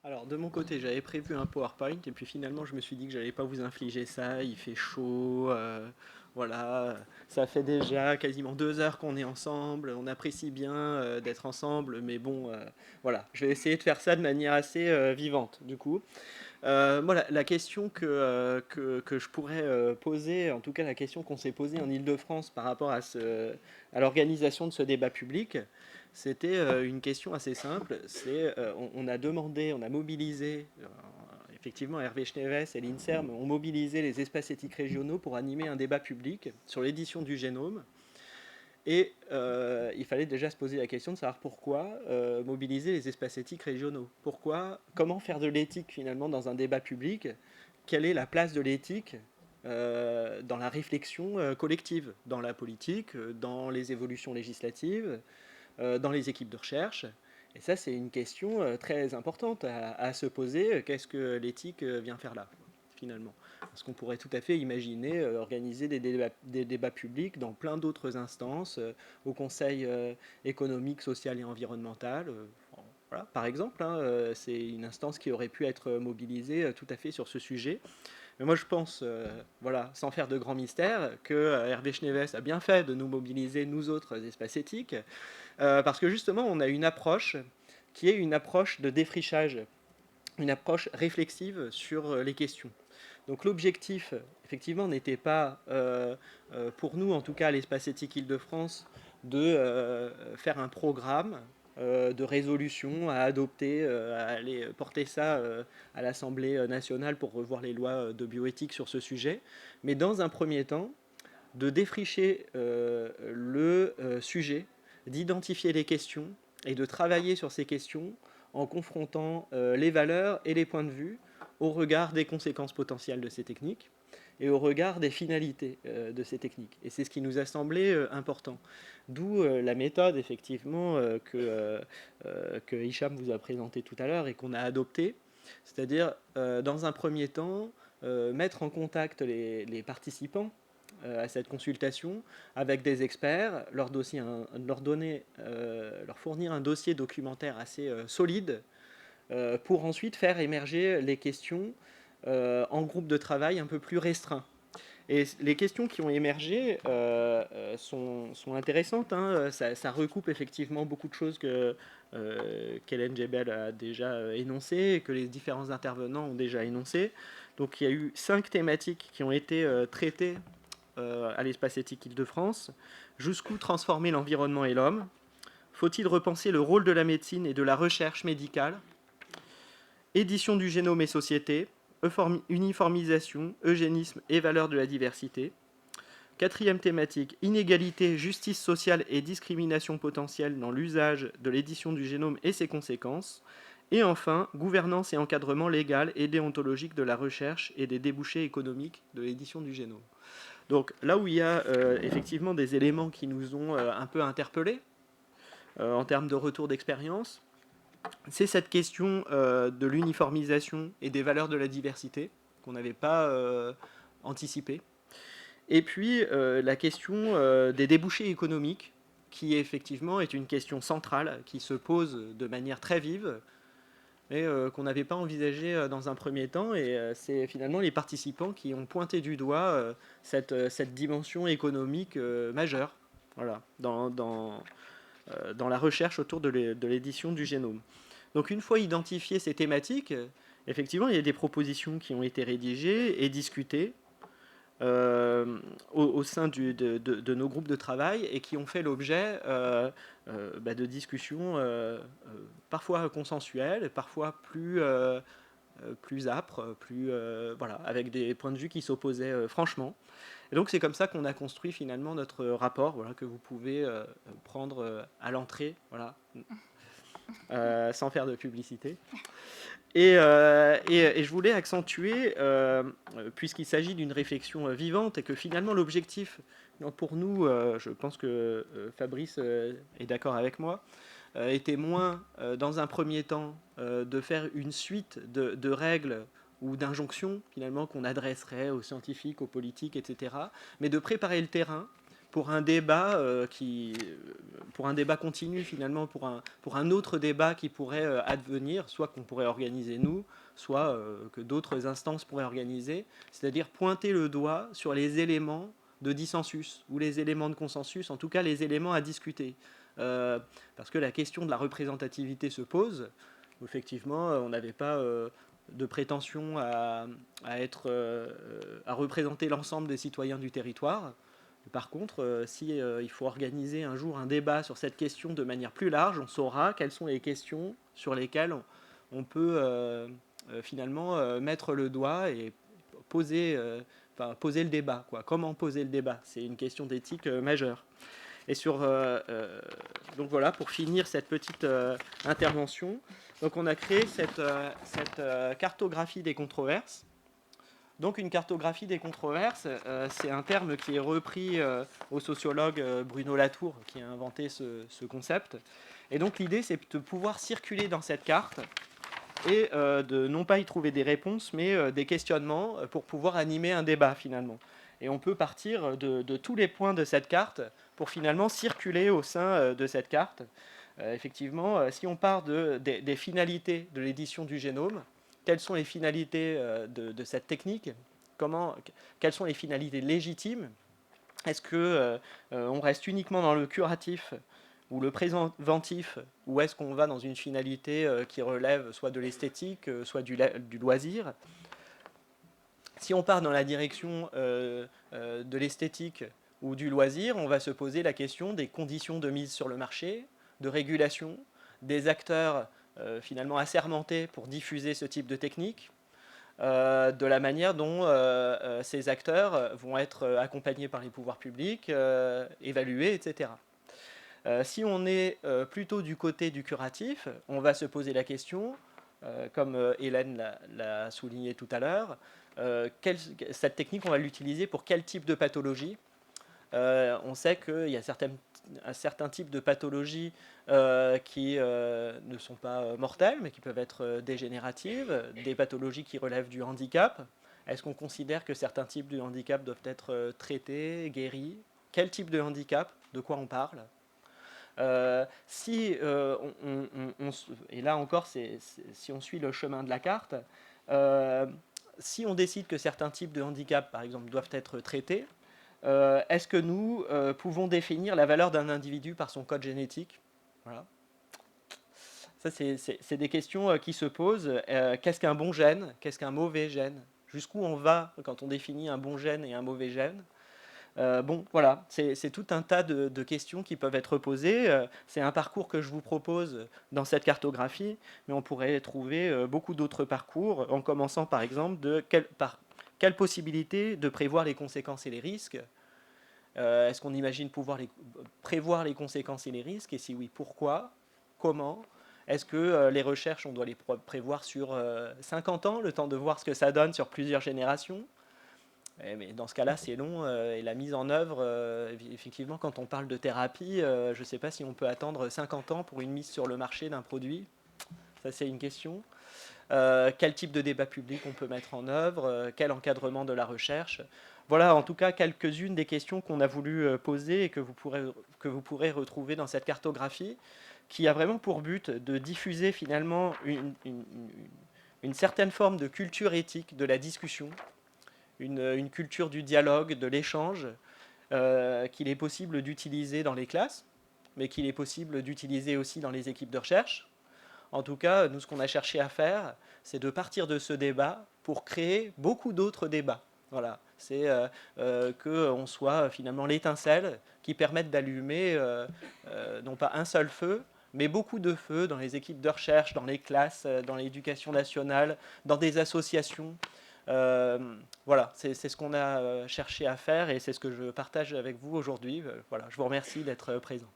Alors, de mon côté, j'avais prévu un PowerPoint et puis finalement, je me suis dit que j'allais pas vous infliger ça. Il fait chaud, voilà. Ça fait déjà quasiment 2 heures qu'on est ensemble. On apprécie bien d'être ensemble, mais bon, voilà. Je vais essayer de faire ça de manière assez vivante, du coup. Moi, la question que je pourrais poser, en tout cas la question qu'on s'est posée en Île-de-France par rapport à l'organisation de ce débat public, c'était une question assez simple. On a demandé, on a mobilisé, effectivement Hervé Schneves et l'INSERM ont mobilisé les espaces éthiques régionaux pour animer un débat public sur l'édition du génome. Et il fallait déjà se poser la question de savoir pourquoi mobiliser les espaces éthiques régionaux. Pourquoi, comment faire de l'éthique finalement dans un débat public. Quelle est la place de l'éthique dans la réflexion collective, dans la politique, dans les évolutions législatives, dans les équipes de recherche. Et ça, c'est une question très importante à se poser. Qu'est-ce que l'éthique vient faire là, finalement? Parce qu'on pourrait tout à fait imaginer organiser des débats publics dans plein d'autres instances, au Conseil économique, social et environnemental. Voilà, par exemple, hein, c'est une instance qui aurait pu être mobilisée tout à fait sur ce sujet. Mais moi, je pense, voilà, sans faire de grands mystères, que Hervé Schneves a bien fait de nous mobiliser, nous autres espaces éthiques, parce que justement, on a une approche qui est une approche de défrichage, une approche réflexive sur les questions. Donc l'objectif, effectivement, n'était pas, pour nous, en tout cas à l'espace éthique Île-de-France, de faire un programme de résolution à adopter, à aller porter ça à l'Assemblée nationale pour revoir les lois de bioéthique sur ce sujet, mais dans un premier temps, de défricher le sujet, d'identifier les questions et de travailler sur ces questions en confrontant les valeurs et les points de vue au regard des conséquences potentielles de ces techniques et au regard des finalités de ces techniques. Et c'est ce qui nous a semblé important. D'où la méthode, effectivement, que Hicham vous a présentée tout à l'heure et qu'on a adoptée. C'est-à-dire, dans un premier temps, mettre en contact les participants à cette consultation avec des experts, leur fournir un dossier documentaire assez solide pour ensuite faire émerger les questions en groupe de travail un peu plus restreint. Et les questions qui ont émergé sont intéressantes, hein. Ça recoupe effectivement beaucoup de choses qu'Hélène Jebel a déjà énoncées et que les différents intervenants ont déjà énoncées. Donc il y a eu 5 thématiques qui ont été traitées à l'espace éthique Île-de-France. Jusqu'où transformer l'environnement et l'homme? Faut-il repenser le rôle de la médecine et de la recherche médicale? Édition du génome et société, uniformisation, eugénisme et valeur de la diversité. Quatrième thématique, inégalité, justice sociale et discrimination potentielle dans l'usage de l'édition du génome et ses conséquences. Et enfin, gouvernance et encadrement légal et déontologique de la recherche et des débouchés économiques de l'édition du génome. Donc là où il y a effectivement des éléments qui nous ont un peu interpellés en termes de retour d'expérience, c'est cette question de l'uniformisation et des valeurs de la diversité qu'on n'avait pas anticipé. Et puis la question des débouchés économiques, qui effectivement est une question centrale, qui se pose de manière très vive, mais qu'on n'avait pas envisagé dans un premier temps. Et c'est finalement les participants qui ont pointé du doigt cette dimension économique majeure, voilà, dans la recherche autour de l'édition du génome. Donc une fois identifiées ces thématiques, effectivement, il y a des propositions qui ont été rédigées et discutées au sein de nos groupes de travail et qui ont fait l'objet de discussions parfois consensuelles, parfois plus âpres, voilà, avec des points de vue qui s'opposaient franchement. Et donc c'est comme ça qu'on a construit finalement notre rapport, voilà, que vous pouvez prendre à l'entrée, voilà, sans faire de publicité. Et je voulais accentuer, puisqu'il s'agit d'une réflexion vivante, et que finalement l'objectif, pour nous, je pense que Fabrice est d'accord avec moi, était moins, dans un premier temps, de faire une suite de règles ou d'injonctions, finalement, qu'on adresserait aux scientifiques, aux politiques, etc., mais de préparer le terrain pour un débat pour un débat continu finalement, pour un autre débat qui pourrait advenir, soit qu'on pourrait organiser nous, soit que d'autres instances pourraient organiser, c'est-à-dire pointer le doigt sur les éléments de dissensus ou les éléments de consensus, en tout cas les éléments à discuter. Parce que la question de la représentativité se pose. Effectivement, on n'avait pas de prétention à représenter l'ensemble des citoyens du territoire. Par contre, si il faut organiser un jour un débat sur cette question de manière plus large, on saura quelles sont les questions sur lesquelles on peut finalement mettre le doigt et poser, poser le débat, quoi. Comment poser le débat? C'est une question d'éthique majeure. Et donc voilà, pour finir cette petite intervention, donc on a créé cette cartographie des controverses. Donc une cartographie des controverses, c'est un terme qui est repris au sociologue Bruno Latour, qui a inventé ce concept. Et donc l'idée, c'est de pouvoir circuler dans cette carte et de non pas y trouver des réponses, mais des questionnements pour pouvoir animer un débat finalement. Et on peut partir de tous les points de cette carte pour finalement circuler au sein de cette carte. Effectivement, si on part des finalités de l'édition du génome, quelles sont les finalités de cette technique? Quelles sont les finalités légitimes? Est-ce qu'on reste uniquement dans le curatif ou le préventif, ou est-ce qu'on va dans une finalité qui relève soit de l'esthétique, soit du loisir? Si on part dans la direction de l'esthétique ou du loisir, on va se poser la question des conditions de mise sur le marché, de régulation, des acteurs finalement assermentés pour diffuser ce type de technique, de la manière dont ces acteurs vont être accompagnés par les pouvoirs publics, évalués, etc. Si on est plutôt du côté du curatif, on va se poser la question, comme Hélène l'a souligné tout à l'heure, cette technique, on va l'utiliser pour quel type de pathologie? On sait qu'il y a un certain type de pathologies qui ne sont pas mortelles, mais qui peuvent être dégénératives, des pathologies qui relèvent du handicap. Est-ce qu'on considère que certains types de handicap doivent être traités, guéris? Quel type de handicap? De quoi on parle? Et là encore, si on suit le chemin de la carte, si on décide que certains types de handicap, par exemple, doivent être traités, est-ce que nous pouvons définir la valeur d'un individu par son code génétique? Voilà. Ça, c'est des questions qui se posent. Qu'est-ce qu'un bon gène? Qu'est-ce qu'un mauvais gène? Jusqu'où on va quand on définit un bon gène et un mauvais gène? Bon, voilà, c'est tout un tas de questions qui peuvent être posées. C'est un parcours que je vous propose dans cette cartographie, mais on pourrait trouver beaucoup d'autres parcours, en commençant par exemple par quelle possibilité de prévoir les conséquences et les risques. Est-ce qu'on imagine pouvoir prévoir les conséquences et les risques? Et si oui, pourquoi? Comment? Est-ce que les recherches, on doit les prévoir sur 50 ans, le temps de voir ce que ça donne sur plusieurs générations? Mais dans ce cas-là, c'est long et la mise en œuvre, effectivement, quand on parle de thérapie, je ne sais pas si on peut attendre 50 ans pour une mise sur le marché d'un produit. Ça, c'est une question. Quel type de débat public on peut mettre en œuvre? Quel encadrement de la recherche? Voilà, en tout cas, quelques-unes des questions qu'on a voulu poser et que vous pourrez retrouver dans cette cartographie, qui a vraiment pour but de diffuser finalement une certaine forme de culture éthique de la discussion, une culture du dialogue, de l'échange, qu'il est possible d'utiliser dans les classes, mais qu'il est possible d'utiliser aussi dans les équipes de recherche. En tout cas, nous, ce qu'on a cherché à faire, c'est de partir de ce débat pour créer beaucoup d'autres débats. Voilà, c'est qu'on soit finalement l'étincelle qui permette d'allumer non pas un seul feu, mais beaucoup de feux dans les équipes de recherche, dans les classes, dans l'éducation nationale, dans des associations. Voilà, c'est ce qu'on a cherché à faire et c'est ce que je partage avec vous aujourd'hui. Voilà, je vous remercie d'être présent.